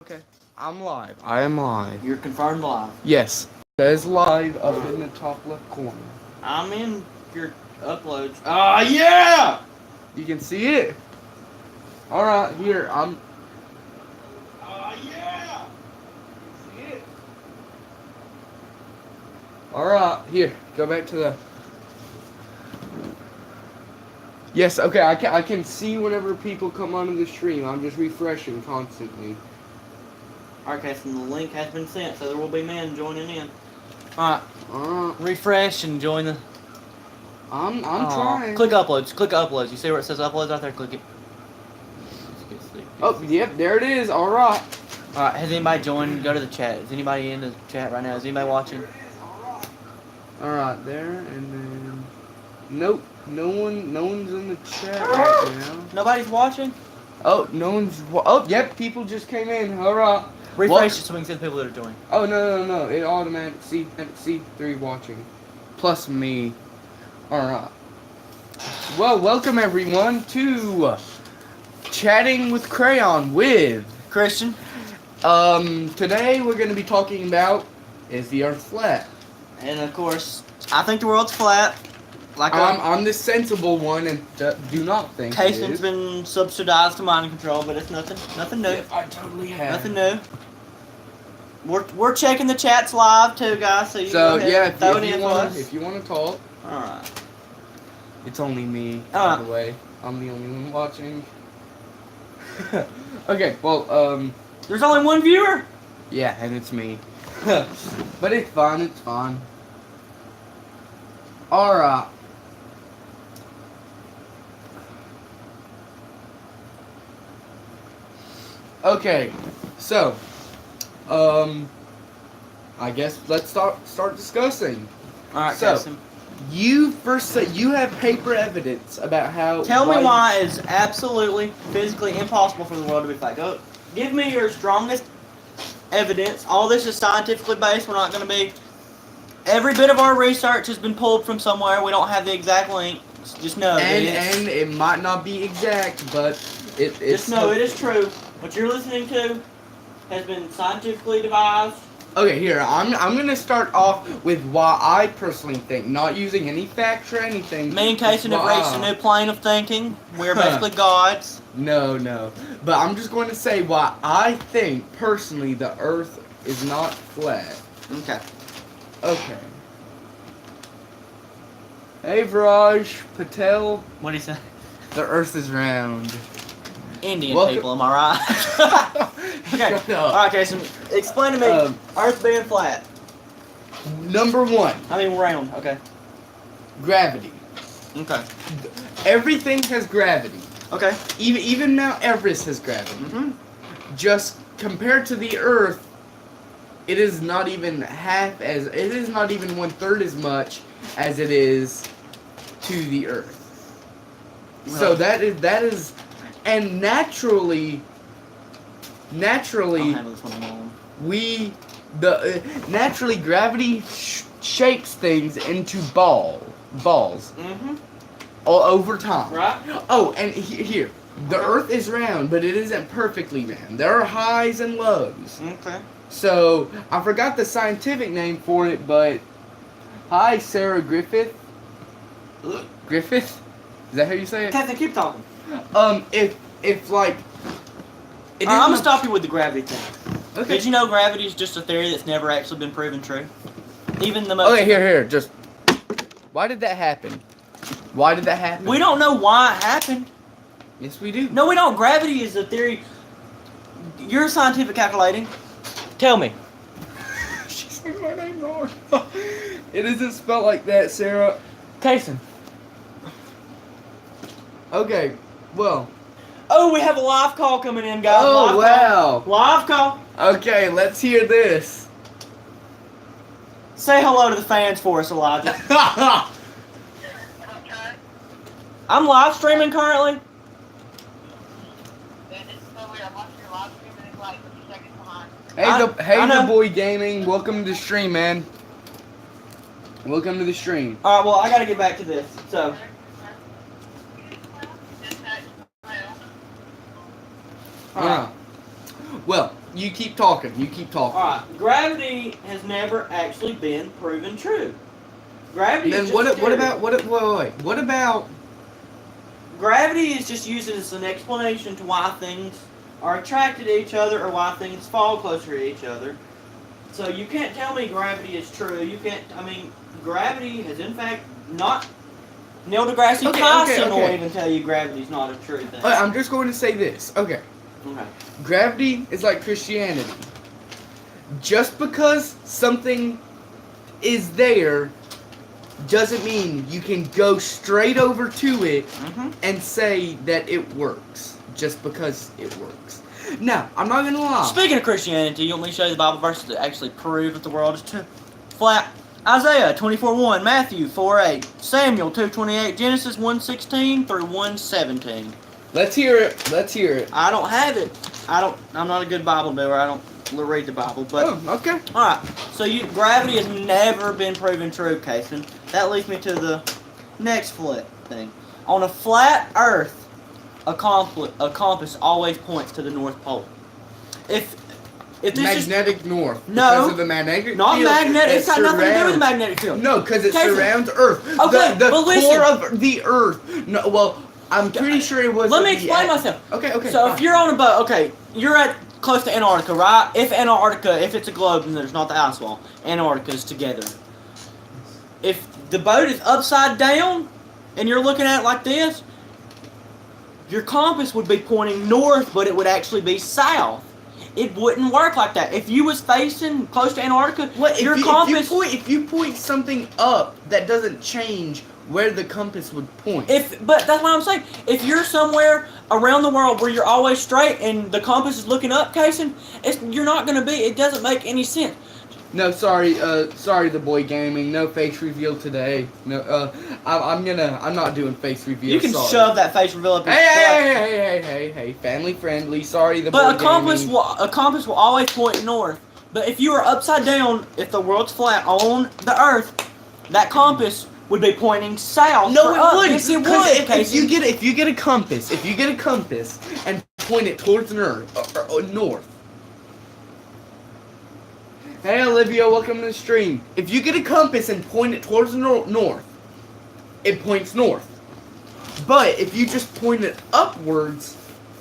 Okay, I'm live. I am live. You're confirmed live. Yes, that is live up in the top left corner. I'm in your uploads. Ah, yeah! You can see it. All right, here I'm. Ah, yeah! See it. All right, here. Go back to the. Yes, okay. I can see whenever people come onto the stream. I'm just refreshing constantly. Okay, so the link has been sent, so there will be men joining in. Alright, All right. refresh and join the. I'm trying. Click uploads. Click uploads. You see where it says uploads right there? Click it. Oh, yep, there it is. All right. Alright, has anybody joined? Go to the chat. Is anybody in the chat right now? Is anybody watching? All right, there and then. Nope, no one's in the chat right now. Nobody's watching? Oh, no one's. Oh, yep, people just came in. All right. Refresh it so we can see the people that are joining. Oh no! It automatic see 3 watching, plus me. All right. Well, welcome everyone to chatting with Crayon with Christian. Today we're gonna be talking about, is the Earth flat? And of course, I think the world's flat. Like I'm the sensible one and do not think Cason's been subsidized to mind control, but it's nothing new. Yep, I totally have. Nothing new. We're checking the chats live too, guys. So So go yeah, ahead, throw it in for if us. you want to talk, All right. it's only me. By the way, I'm the only one watching. Okay, well, There's only one viewer. yeah, and it's me. But it's fun. It's fun. All right. Okay, so, I guess let's start discussing. All right, So, Casson. you first said you have paper evidence about how. Tell me why it's absolutely physically impossible for the world to be flat. Go. Give me your strongest evidence. All this is scientifically based. We're not going to be. Every bit of our research has been pulled from somewhere. We don't have the exact link. Just know. And it might not be exact, but it's. Just know it is true. What you're listening to has been scientifically devised. Okay, here I'm gonna start off with why I personally think, not using any facts or anything. Me and Casey have reached a new plane of thinking. We're basically gods. No, but I'm just going to say why I think personally the Earth is not flat. Okay. Okay. Hey, Viraj Patel. What do you say? The Earth is round. Indian Welcome. people, am I right? Okay. Shut up. Alright, Casey. Explain to me Earth being flat. Number one, I mean round. Okay. gravity. Okay. Everything has gravity. Okay. Even Mount Everest has gravity. Mm-hmm. Just compared to the Earth, it is not even half as. It is not even 1/3 as much as it is to the Earth. So that is, and naturally, I'll handle this one alone. naturally gravity shapes things into balls. Mm-hmm. All over time. Right. Oh, and here, the Earth is round, but it isn't perfectly round. There are highs and lows. Okay. So I forgot the scientific name for it, but hi, Sarah Griffith. Griffith? Is that how you say it? Captain, keep talking. If like. I'm gonna stop you with the gravity thing. Okay. Did you know gravity is just a theory that's never actually been proven true? Even the most. Okay, here, just. Why did that happen? Why did that happen? We don't know why it happened. Yes, we do. No, we don't. Gravity is a theory. You're scientific calculating. Tell me. She said my name wrong. It isn't spelled like that, Sarah. Kason. Okay, well. Oh, we have a live call coming in, guys. Oh, wow. Live call. Okay, let's hear this. Say hello to the fans for us, Elijah. I'm live streaming currently. Hey, the boy gaming. Welcome to the stream, man. Welcome to the stream. All right, well, I gotta get back to this. So. Well, You keep talking. You keep talking. Alright, gravity has never actually been proven true. Gravity Then is what just a theory. about what about Gravity is just used as an explanation to why things are attracted to each other or why things fall closer to each other. So you can't tell me gravity is true. You can't. I mean, gravity has in fact not. Neil deGrasse Tyson will even tell you gravity is not a true thing. I'm just going to say this. Okay. Okay. Gravity is like Christianity. Just because something is there doesn't mean you can go straight over to it and say that it works just because it works. Now, I'm not gonna lie. Speaking of Christianity, you want me to show you the Bible verses that actually prove that the world is flat? Isaiah 24:1, Matthew 4:8, Samuel 2:28, Genesis 1:16 through 1:17. Let's hear it. Let's hear it. I don't have it. I'm not a good Bible doer. I don't read the Bible, but okay. All right. So gravity has never been proven true, Kason. That leads me to the next flip thing. On a flat Earth, a compass always points to the North Pole. If this magnetic north. No, because of the magnetic not field. magnetic. It's got nothing to do with the magnetic field. No, because it Kason. surrounds Earth. Okay, the but core listen. of the Earth. No, well, I'm pretty sure it was. Let me explain myself. Okay. So if you're on a boat, you're at close to Antarctica, right? If it's a globe and there's not the ice wall, Antarctica is together. If the boat is upside down and you're looking at it like this, your compass would be pointing north, but it would actually be south. It wouldn't work like that. If you was facing close to Antarctica, compass. If you point something up, that doesn't change where the compass would point. But that's what I'm saying. If you're somewhere around the world where you're always straight and the compass is looking up, Kason, you're not going to be. It doesn't make any sense. No, sorry, the boy gaming. No face reveal today. No, I'm not doing face reveal. You can shove that face reveal up. Hey, family friendly. Sorry, the boy gaming. But a compass will always point north. But if you are upside down, if the world's flat on the Earth, that compass would be pointing south. No, it wouldn't. Yes, it would. If you get a compass and point it towards north. Hey Olivia, welcome to the stream. If you get a compass and point it towards the north, it points north. But if you just point it upwards,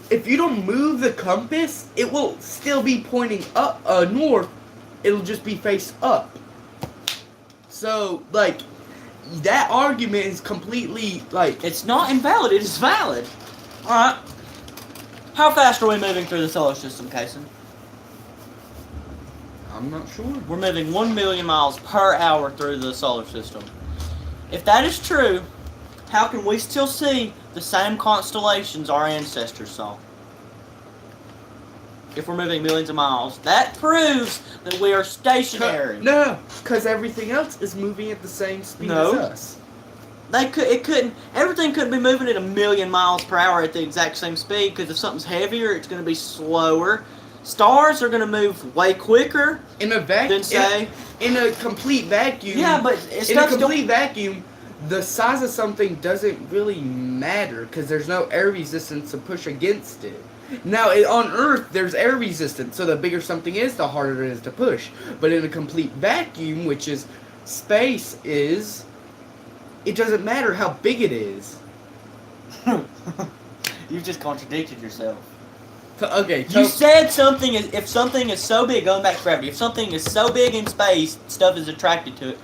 if you don't move the compass, it will still be pointing up north. It'll just be face up. So, like, that argument is completely, like... It's not invalid, it is valid. Alright. How fast are we moving through the solar system, Kason? I'm not sure. We're moving 1 million miles per hour through the solar system. If that is true, how can we still see the same constellations our ancestors saw? If we're moving millions of miles, that proves that we are stationary. No, because everything else is moving at the same speed as us. Everything couldn't be moving at 1 million miles per hour at the exact same speed, because if something's heavier, it's going to be slower. Stars are going to move way quicker in a complete vacuum. Yeah, but in a complete vacuum, the size of something doesn't really matter because there's no air resistance to push against it. Now, on Earth, there's air resistance, so the bigger something is, the harder it is to push. But in a complete vacuum, which is space, it doesn't matter how big it is. You've just contradicted yourself. Okay. You said if something is so big, going back to gravity, if something is so big in space, stuff is attracted to it.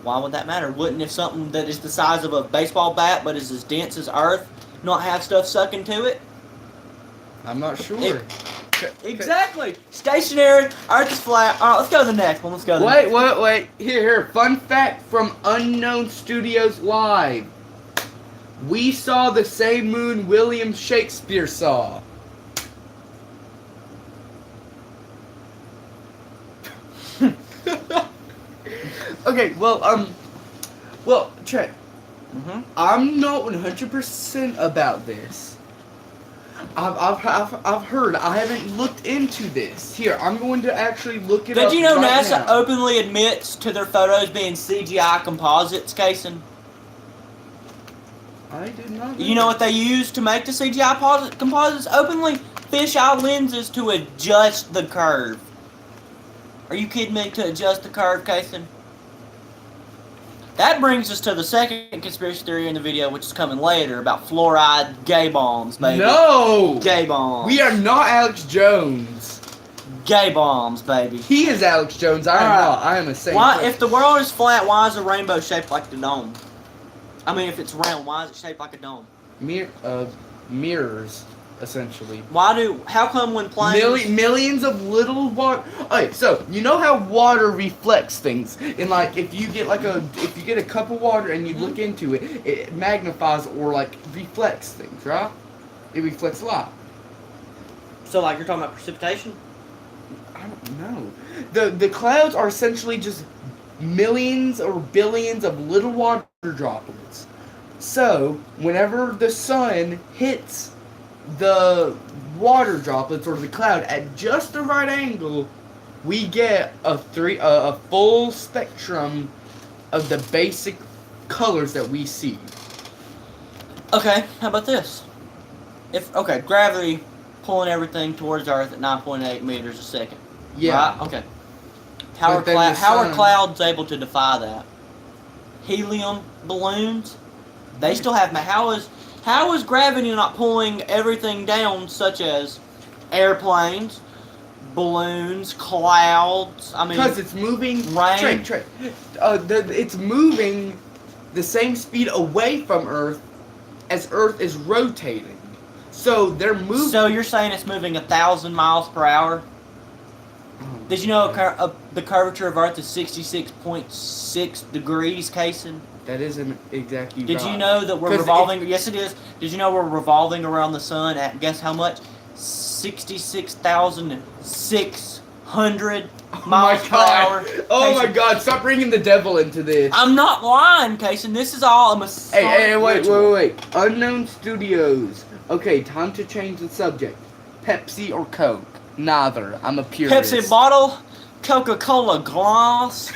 Why would that matter? Wouldn't if something that is the size of a baseball bat but is as dense as Earth not have stuff sucking to it? I'm not sure. Exactly. Stationary, Earth is flat. Alright, let's go to the next one. Wait. Here. Fun fact from Unknown Studios Live. We saw the same moon William Shakespeare saw. Okay, well, Trent, I'm not 100% about this. I've heard. I haven't looked into this. Here, I'm going to actually look it up. Did you know right NASA now. openly admits to their photos being CGI composites, Kason? I did not. You know what they use to make the CGI composites openly? Fisheye lenses to adjust the curve. Are you kidding me? To adjust the curve, Kason? That brings us to the second conspiracy theory in the video, which is coming later, about fluoride gay bombs, baby. No! Gay bombs. We are not Alex Jones. Gay bombs, baby. He is Alex Jones. I am not. I am a saint. Why, if the world is flat, why is the rainbow shaped like the dome? I mean, if it's round, why is it shaped like a dome? Mirrors, essentially. How come when planes... Millions of little water... Okay, so, you know how water reflects things? And, like, if you get a cup of water and you look into it, it magnifies or, like, reflects things, right? It reflects light. So, like, you're talking about precipitation? I don't know. The clouds are essentially just millions or billions of little water droplets. So, whenever the sun hits the water droplets or the cloud at just the right angle, we get a full spectrum of the basic colors that we see. Okay, how about this? Gravity pulling everything towards Earth at 9.8 meters a second. Yeah. Right? Okay. How are clouds able to defy that? Helium balloons? They still have... How is gravity not pulling everything down, such as airplanes, balloons, clouds? I mean... Because it's moving... Rain. It's moving the same speed away from Earth as Earth is rotating. So they're moving... So you're saying it's moving 1,000 miles per hour? Did you know the curvature of Earth is 66.6 degrees, Kason? That isn't exactly right. Did you know that we're revolving... Yes, it is. Did you know we're revolving around the sun at, guess how much? 66,600 miles per hour. Oh my God, stop bringing the devil into this. I'm not lying, Kason. This is all a mistake. Hey, wait. Unknown Studios. Okay, time to change the subject. Pepsi or Coke? Neither. I'm a purist. Pepsi bottle, Coca-Cola glass.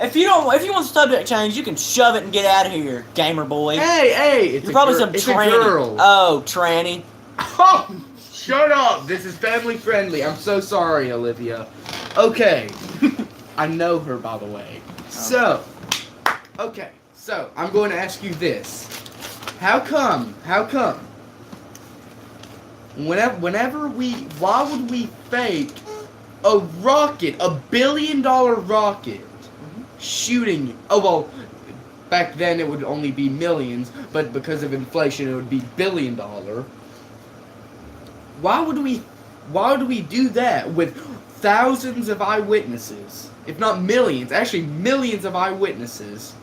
If you want the subject change, you can shove it and get out of here, gamer boy. Hey, you're probably some tranny. A girl. Oh, tranny. Oh, shut up. This is family friendly. I'm so sorry, Olivia. Okay. I know her, by the way. So, I'm going to ask you this. How come? Why would we fake a rocket, $1 billion rocket, shooting? Oh well, back then it would only be millions, but because of inflation, it would be $1 billion. Why would we do that with thousands of eyewitnesses, if not millions, actually millions of eyewitnesses,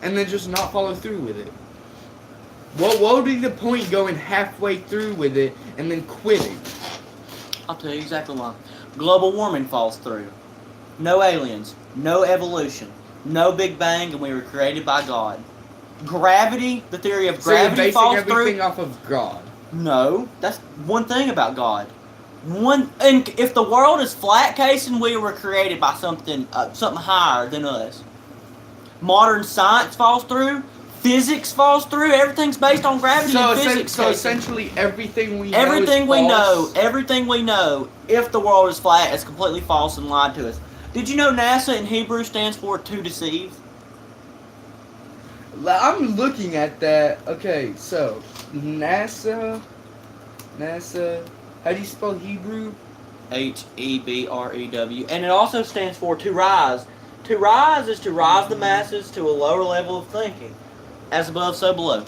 and then just not follow through with it? What would be the point going halfway through with it and then quitting? I'll tell you exactly why. Global warming falls through. No aliens. No evolution. No Big Bang, and we were created by God. Gravity, the theory of gravity falls through. So you're basing everything off of God? No. That's one thing about God. And if the world is flat, case, and we were created by something higher than us. Modern science falls through. Physics falls through. Everything's based on gravity and physics. So essentially, everything we know everything is false. Everything we know, if the world is flat, is completely false and lied to us. Did you know NASA in Hebrew stands for to deceive? I'm looking at that. Okay, so NASA. How do you spell Hebrew? Hebrew, and it also stands for to rise. To rise is to rise the masses to a lower level of thinking. As above, so below.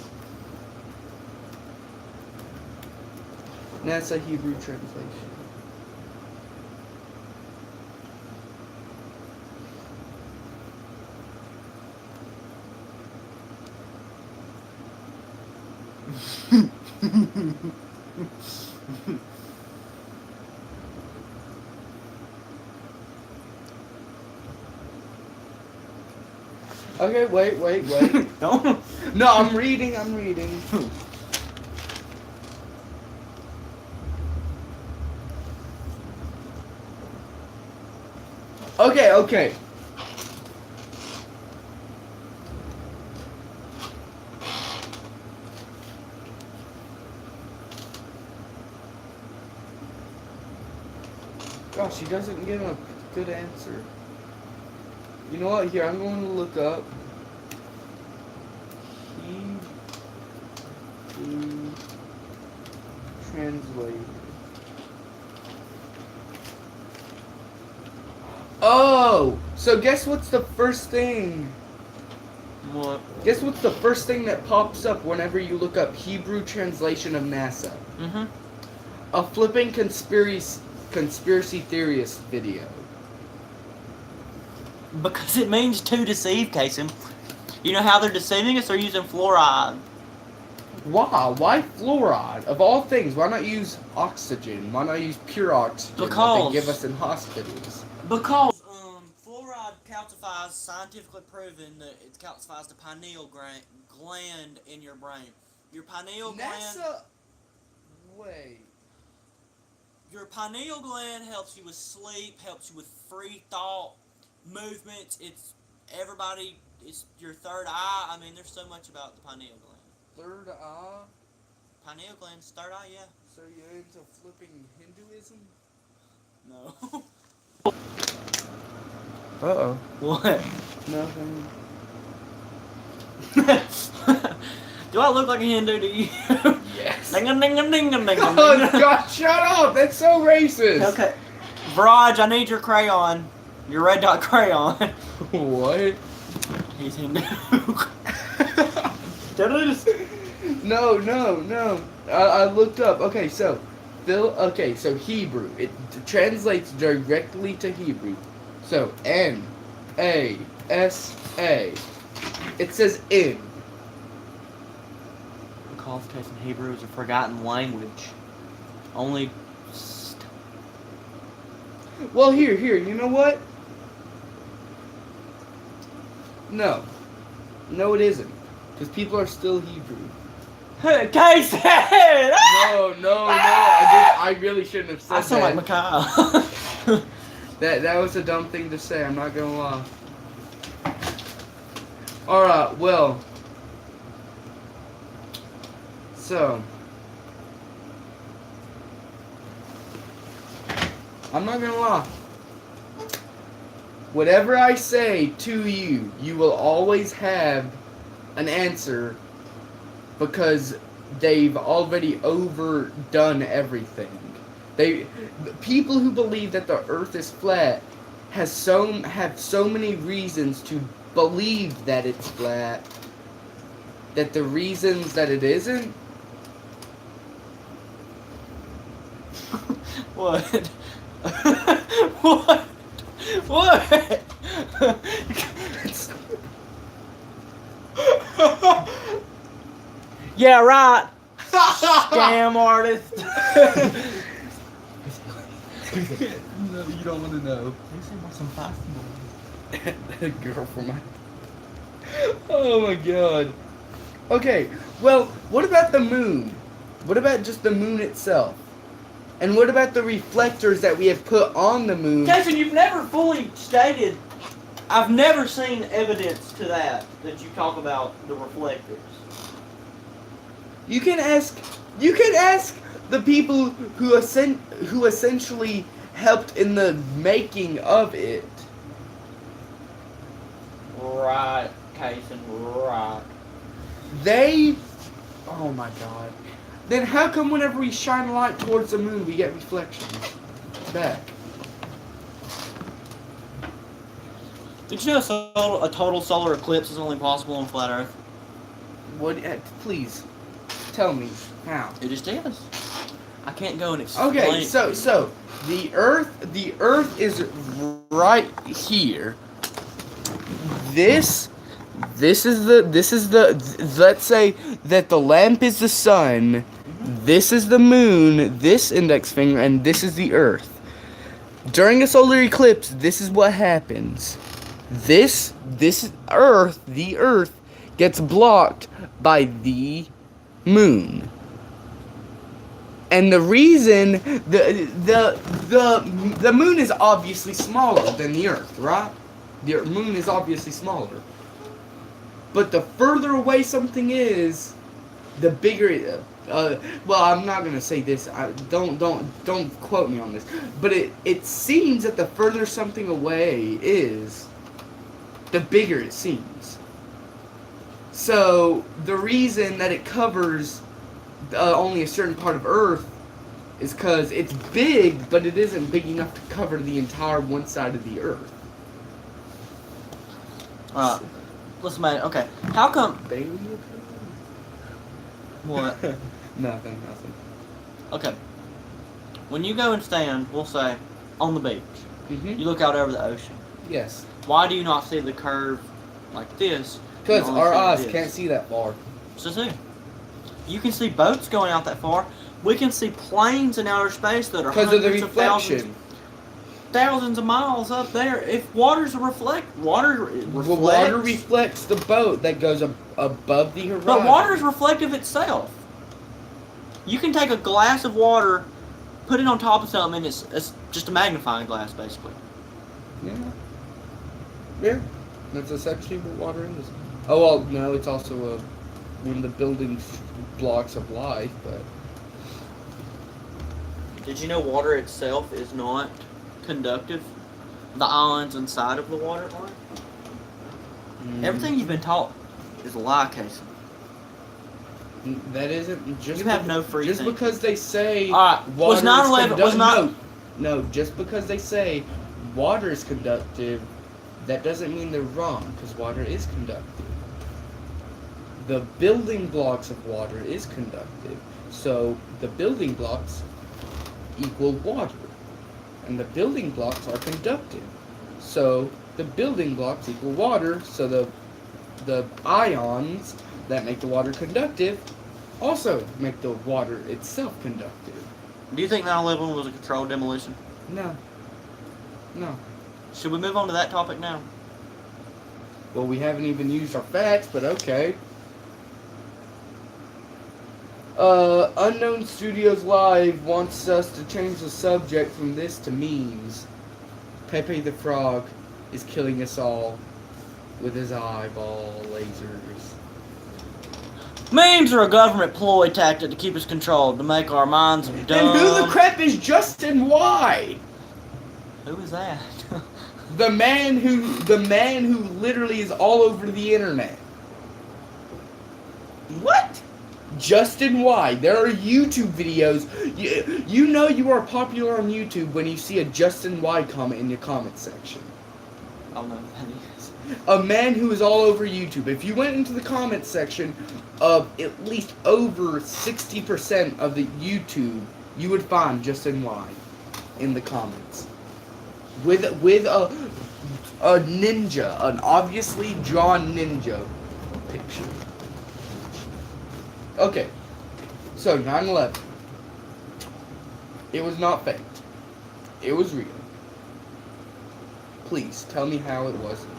NASA Hebrew translation. Okay, wait. Don't. No, I'm reading. Okay. Gosh, he doesn't give a good answer. You know what? Here, I'm going to look up. Hebrew translated. Oh! So guess what's the first thing? What? Guess what's the first thing that pops up whenever you look up Hebrew translation of NASA? Mm-hmm. A flipping conspiracy theorist video. Because it means to deceive, Kason. You know how they're deceiving us? They're using fluoride. Wow, why fluoride? Of all things, why not use oxygen? Why not use pure oxygen that Because they give us in hospitals? Because fluoride calcifies, scientifically proven that it calcifies the pineal gland in your brain. Your pineal gland. Wait. Your pineal gland helps you with sleep, helps you with free thought, movements. It's everybody. It's your third eye. I mean, there's so much about the pineal gland. Third eye? Pineal gland's third eye, yeah. So you're into flipping Hinduism? No. Uh-oh. What? Nothing. Do I look like a Hindu to you? Yes. Ding a ding a ding a ding. Oh, God, shut up! That's so racist! Okay. Viraj, I need your crayon. Your red dot crayon. What? He's Hindu. No. I looked up. Okay, so Hebrew. It translates directly to Hebrew. So NASA. It says in. Because in Hebrew is a forgotten language. Only. Well, here. You know what? No, it isn't. Because people are still Hebrew. Kason! No. I really shouldn't have said I sound that. like Mikhail. That was a dumb thing to say. I'm not gonna lie. All right. Well. So. I'm not gonna lie. Whatever I say to you, you will always have an answer because they've already overdone everything. People who believe that the earth is flat have so many reasons to believe that it's flat that the reasons that it isn't. What? What? What? Yeah, right. Scam artist. No, you don't want to know. Girl from my. Oh my god. Okay, well, what about the moon? What about just the moon itself? And what about the reflectors that we have put on the moon? Jason, you've never fully stated. I've never seen evidence to that you talk about the reflectors. You can ask the people who essentially helped in the making of it. Right, Kason, right. Oh my god. Then how come whenever we shine a light towards the moon, we get reflections back? Did you know a total solar eclipse is only possible on flat Earth? What? Please, tell me how. It just is. I can't go and explain. Okay, so the Earth is right here. This is the. Let's say that the lamp is the sun. This is the moon. This index finger, and this is the Earth. During a solar eclipse, this is what happens. This Earth, the Earth, gets blocked by the moon. And the reason the moon is obviously smaller than the Earth, right? The moon is obviously smaller. But the further away something is, the bigger. Well, I'm not gonna say this. Don't quote me on this. But it seems that the further something away is, the bigger it seems. So the reason that it covers only a certain part of Earth is because it's big, but it isn't big enough to cover the entire one side of the Earth. Listen, man. Okay, how come? Bailey? What? Nothing. Okay. When you go and stand, we'll say, on the beach, Mm-hmm. you look out over the ocean. Yes. Why do you not see the curve like this? Because You only our see eyes this? can't see that far. So see, you can see boats going out that far. We can see planes in outer space that are Because of the hundreds of reflection. thousands of miles up there. If water reflects. The water reflects the boat that goes above the horizon. But water is reflective itself. You can take a glass of water, put it on top of something, and it's just a magnifying glass, basically. Yeah. That's essentially what water is. Oh, well, no, it's also one of the building blocks of life, but... Did you know water itself is not conductive? The ions inside of the water are? Everything you've been taught is a lie, Casey. That isn't just... You have no free Just thinking. because they say Alright, was water 9/11 was not... No, just because they say water is conductive, that doesn't mean they're wrong, because water is conductive. The building blocks of water is conductive, so the building blocks equal water, and the building blocks are conductive, so the building blocks equal water, so the ions that make the water conductive also make the water itself conductive. Do you think 9/11 was a controlled demolition? No. Should we move on to that topic now? Well, we haven't even used our facts, but okay. Unknown Studios Live wants us to change the subject from this to memes. Pepe the Frog is killing us all with his eyeball lasers. Memes are a government ploy tactic to keep us controlled, to make our minds dumb. And who the crap is Justin Y? Who is that? The man who literally is all over the internet. What? Justin Y. There are YouTube videos. You know you are popular on YouTube when you see a Justin Y comment in your comment section. I don't know who that is. A man who is all over YouTube. If you went into the comment section of at least over 60% of the YouTube, you would find Justin Y in the comments. With a ninja, an obviously drawn ninja picture. Okay, so 9/11. It was not faked. It was real. Please tell me how it wasn't.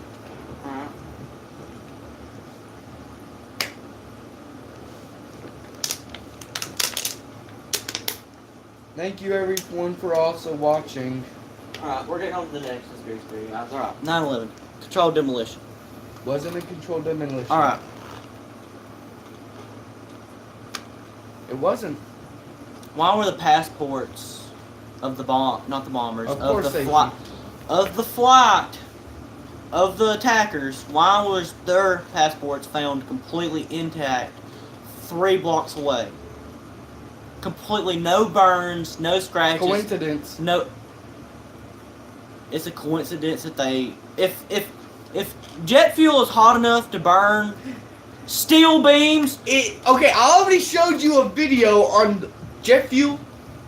Thank you everyone for also watching. Alright, we're getting on to the next conspiracy theory, guys. Alright, 9/11. Controlled demolition. Wasn't a controlled demolition. Alright. It wasn't. Why were the passports of the bomb, not the bombers, Of course the they flight, of the flight of the attackers, why was their passports found completely intact 3 blocks away? Completely no burns, no scratches. Coincidence. No. It's a coincidence that they, if jet fuel is hot enough to burn steel beams. Okay, I already showed you a video on jet fuel.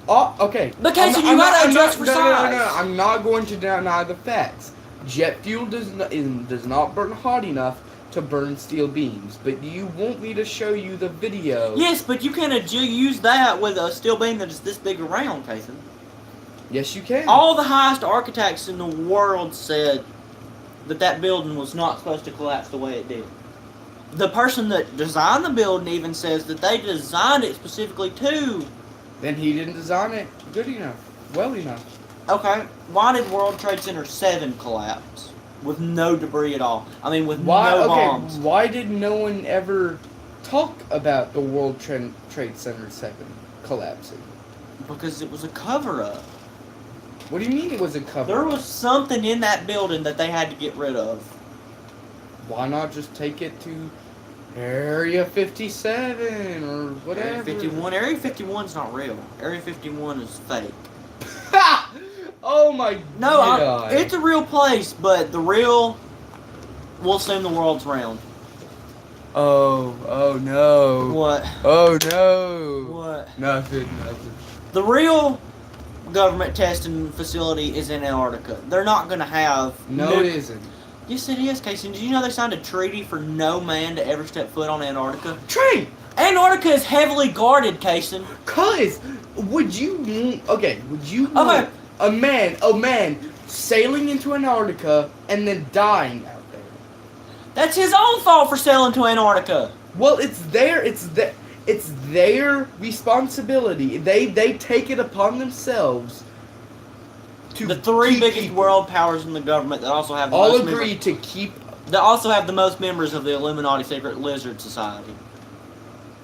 Oh, okay. But Casey, you gotta adjust for size. No, I'm not going to deny the facts. Jet fuel does not burn hot enough to burn steel beams. But you want me to show you the video? Yes, but you can't use that with a steel beam that is this big around, Casey. Yes, you can. All the highest architects in the world said that building was not supposed to collapse the way it did. The person that designed the building even says that they designed it specifically to. Then he didn't design it good enough, well enough. Okay, why did World Trade Center 7 collapse with no debris at all? I mean, with no bombs. Why did no one ever talk about the World Trade Center 7 collapsing? Because it was a cover-up. What do you mean it was a cover? There was something in that building that they had to get rid of. Why not just take it to Area 57 or whatever? Area 51. Area 51's not real. Area 51 is fake. Oh my God. It's a real place, but the real will assume the world's round. Oh no. What? Oh no. What? Nothing. The real government testing facility is in Antarctica. They're not going to have... No, it isn't. Yes, it is, Casey. Did you know they signed a treaty for no man to ever step foot on Antarctica? Trey! Antarctica is heavily guarded, Casey. Cuz, would you want Okay. a man sailing into Antarctica and then dying out there? That's his own fault for sailing to Antarctica. Well, it's their responsibility. They take it upon themselves to The three keep biggest people. world powers in the government that also have the All most agree members, to keep. that also have the most members of the Illuminati Secret Lizard Society.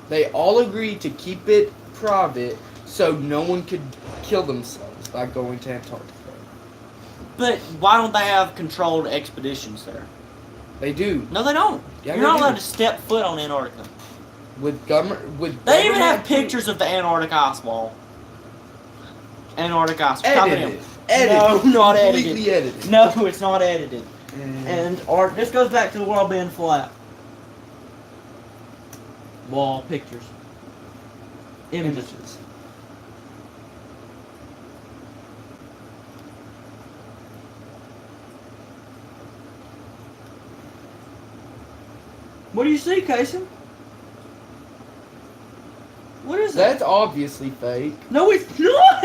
They all agree to keep it private, so no one could kill themselves by going to Antarctica. But why don't they have controlled expeditions there? They do. No, they don't. Yeah, You're they not do. allowed to step foot on Antarctica. With government. They even have pictures of the Antarctic ice wall. Antarctic ice wall. Copy them. Edited. No, not edited. Completely edited. No, it's not edited. And This goes back to the world being flat. Wall pictures. Images. What do you see, Casey? What is that's that? obviously fake. No, it's not!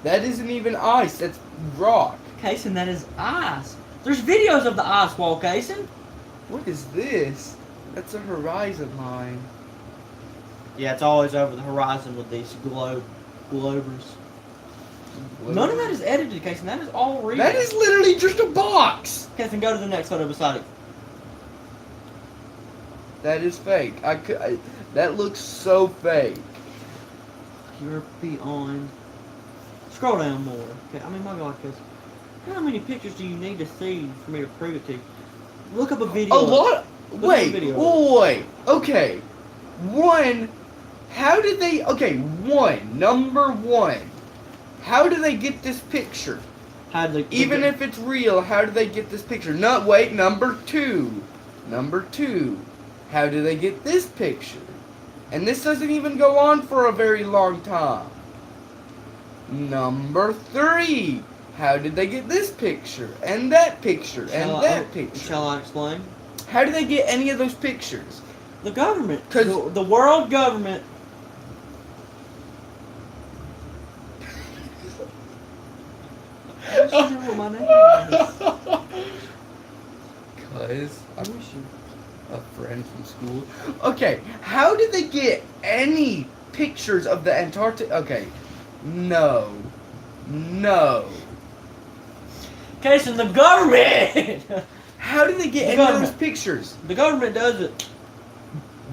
That isn't even ice. That's rock. Casey, that is ice. There's videos of the ice wall, Casey. What is this? That's a horizon line. Yeah, it's always over the horizon with these globers. None of that is edited, Casey. That is all real. That is literally just a box. Casey, go to the next photo beside it. That is fake. That looks so fake. You're beyond. Scroll down more. Okay, I mean, my God, Casey. How many pictures do you need to see for me to prove it to you? Look up a video. A lot. Look at the Wait. video. Wait. Okay. One. How did they? Okay. Number one. How do they get this picture? How did they, Even if it's real, how do they get this picture? No. Wait. Number two. How do they get this picture? And this doesn't even go on for a very long time. Number three. How did they get this picture? And that picture? Picture? Shall I explain? How do they get any of those pictures? The government. 'Cause- The world government. I wish you knew what my name was. Cause I wish you a friend from school. Okay, how did they get any pictures of the Antarctic? Okay, no. Casey, the government. How did they get The any of government. those pictures? The government does it.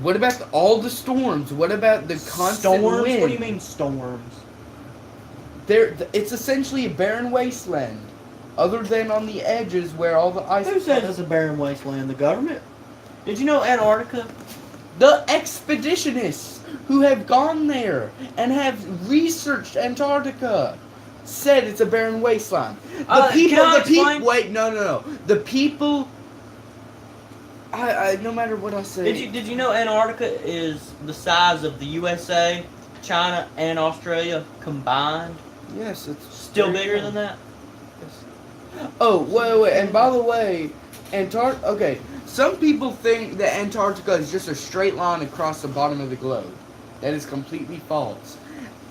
What about all the storms? What about the constant Storms? wind? What do you mean storms? It's essentially a barren wasteland, other than on the edges where all the ice. Who says it's a barren wasteland? The government? Did you know Antarctica? The expeditionists who have gone there and have researched Antarctica said it's a barren wasteland. The people. Wait, no. The people. I no matter what I say. Did you know Antarctica is the size of the USA, China, and Australia combined? Yes, it's Still very bigger cool. than that? Oh, wait. And by the way, Antarctica. Okay, some people think that Antarctica is just a straight line across the bottom of the globe. That is completely false.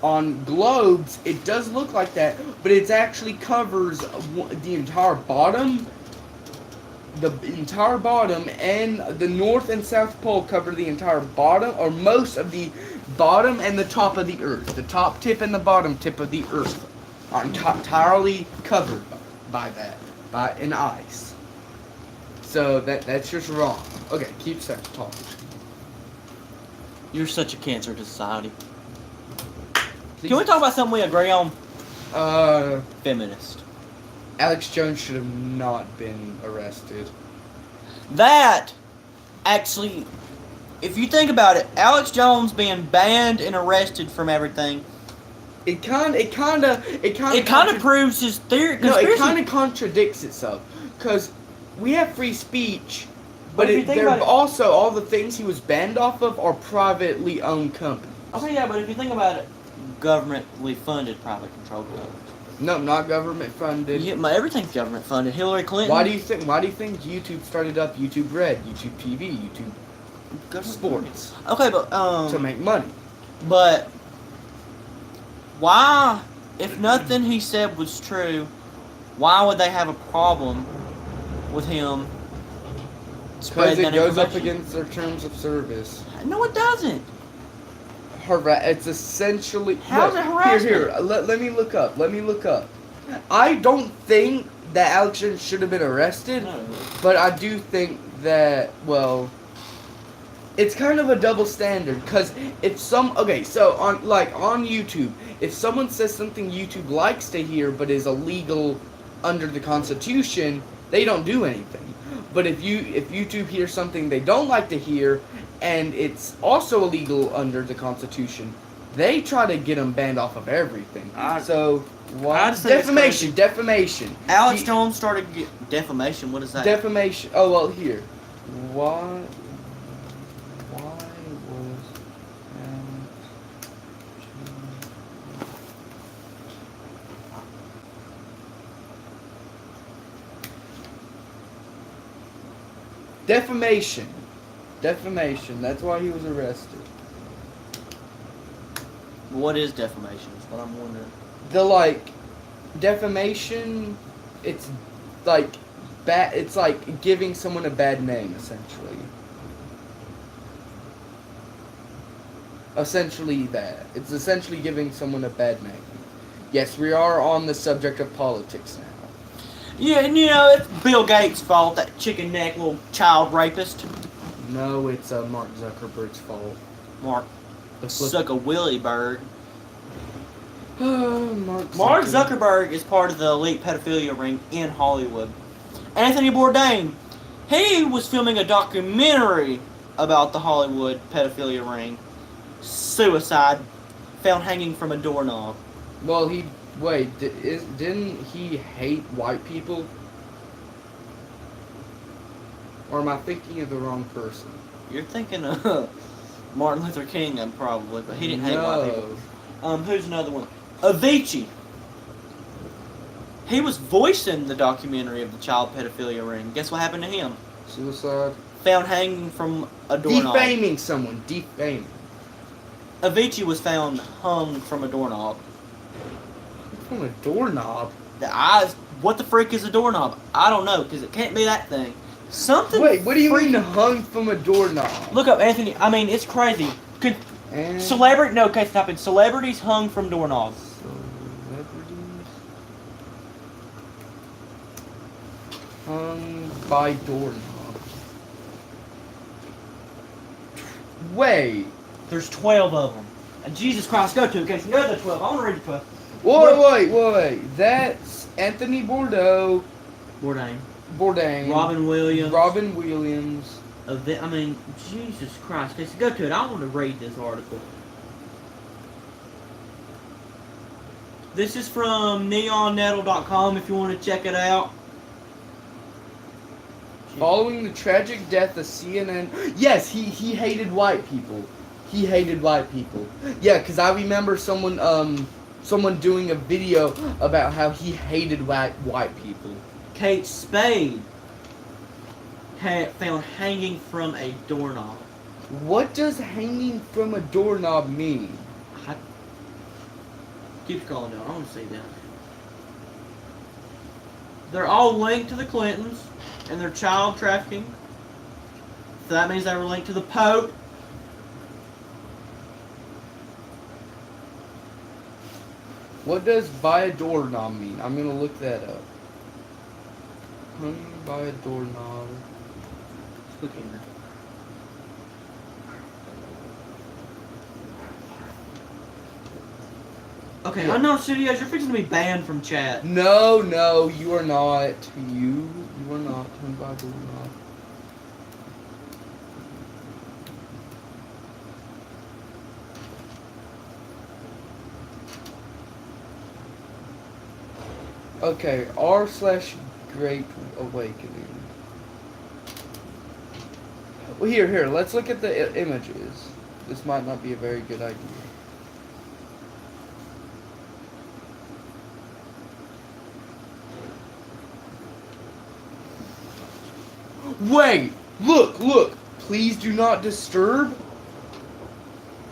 On globes, it does look like that, but it actually covers the entire bottom. The entire bottom and the North and South Pole cover the entire bottom, or most of the bottom and the top of the Earth. The top tip and the bottom tip of the Earth are entirely covered by an ice. So that's just wrong. Okay, keep talking. You're such a cancer to society. Can we talk about something we agree on? Feminist. Alex Jones should have not been arrested. That, actually, if you think about it, Alex Jones being banned and arrested from everything, It kind of proves his theory. No, it kind of contradicts itself, because we have free speech, but also all the things he was banned off of are privately owned companies. Okay, yeah, but if you think about it, governmentally funded, private controlled companies. No, not government funded. Yeah, everything's government funded. Hillary Clinton. Why do you think YouTube started up YouTube Red, YouTube TV, YouTube Sports? Okay, but to make money. But why, if nothing he said was true, why would they have a problem with him Because spreading it that goes up information? against their terms of service. No, it doesn't. It's essentially. How's it harassment? Here. Let me look up. I don't think that Alex Jones should have been arrested, No. but I do think that, well, it's kind of a double standard, because if on YouTube, if someone says something YouTube likes to hear but is illegal under the Constitution, they don't do anything. But if YouTube hears something they don't like to hear and it's also illegal under the Constitution, they try to get them banned off of everything. Defamation. Alex Jones started defamation. What is that? Defamation. Oh, well, here. Why was Defamation. That's why he was arrested. What is defamation? Is what I'm wondering. Defamation, it's like bad. It's like giving someone a bad name, essentially. It's essentially giving someone a bad name. Yes, we are on the subject of politics now. Yeah, and it's Bill Gates' fault, that chicken neck little child rapist. No, it's Mark Zuckerberg's fault. Mark Zuckerberg. Mark Zuckerberg is part of the elite pedophilia ring in Hollywood. Anthony Bourdain, he was filming a documentary about the Hollywood pedophilia ring. Suicide, found hanging from a doorknob. Well, didn't he hate white people? Or am I thinking of the wrong person? You're thinking of Martin Luther King, probably, but he didn't hate white people. Who's another one? Avicii. He was voicing the documentary of the child pedophilia ring. Guess what happened to him? Suicide. Found hanging from a doorknob. Defaming someone. Defaming. Avicii was found hung from a doorknob. From a doorknob? What the freak is a doorknob? I don't know, because it can't be that thing. Something. Wait, what do you mean hung from a doorknob? Look up, Anthony. I mean, it's crazy. Celebrity? No, okay, stop it. Celebrities hung from doorknobs. Celebrities hung by doorknobs. Wait. There's 12 of them. And Jesus Christ, go to it, okay? Go to the 12. I want to read the 12. Wait. That's Anthony Bourdain. Robin Williams. I mean, Jesus Christ. Okay, so go to it. I want to read this article. This is from neonnettle.com if you want to check it out. Following the tragic death of CNN... Yes, he hated white people. Yeah, because I remember someone doing a video about how he hated white people. Kate Spade found hanging from a doorknob. What does hanging from a doorknob mean? Keep scrolling down. I want to see that. They're all linked to the Clintons and their child trafficking. So that means they were linked to the Pope. What does by a doorknob mean? I'm gonna look that up. Hung by a doorknob. Look in there. Okay, Yeah. Unknown Studios, you're fixing to be banned from chat. No, you are not. You are not. Turn Bible off. Okay, r/Great Awakening. Well, here, let's look at the images. This might not be a very good idea. Wait! Look! Please do not disturb.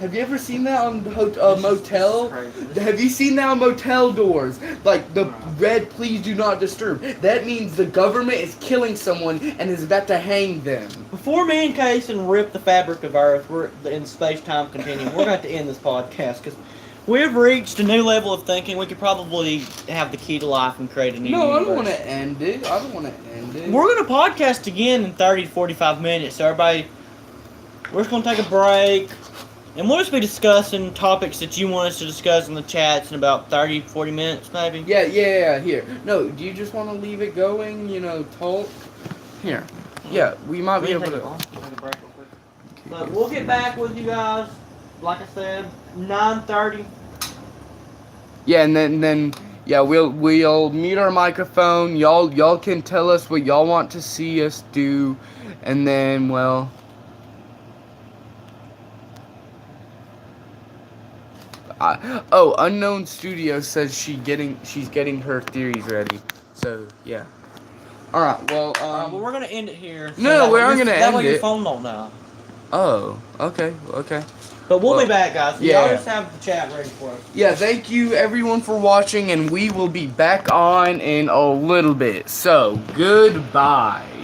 Have you ever seen that on motel? Have you seen that on motel doors? Like the red "Please do not disturb." That means the government is killing someone and is about to hang them. Before me and Kason rip the fabric of Earth, we're in space-time continuum. We're going to end this podcast because we've reached a new level of thinking. We could probably have the key to life and create a new universe. I don't want to end it. We're going to podcast again in 30 to 45 minutes. So everybody, we're just going to take a break. And we'll just be discussing topics that you want us to discuss in the chats in about 30, 40 minutes, maybe. Yeah, here. No, do you just want to leave it going, talk? Here. Yeah, we might be able to... Take a break real quick. But we'll get back with you guys, like I said, 9:30. Yeah, and then we'll mute our microphone. Y'all can tell us what y'all want to see us do, and then, well... Unknown Studio says she's getting her theories ready. So yeah. All right. Well. Well, we're gonna end it here. So no, we're not gonna that end way your it. phone don't die. Oh. Okay. But we'll be back, guys. So yeah. Y'all just have the chat ready for us. Yeah. Thank you everyone for watching, and we will be back on in a little bit. So goodbye.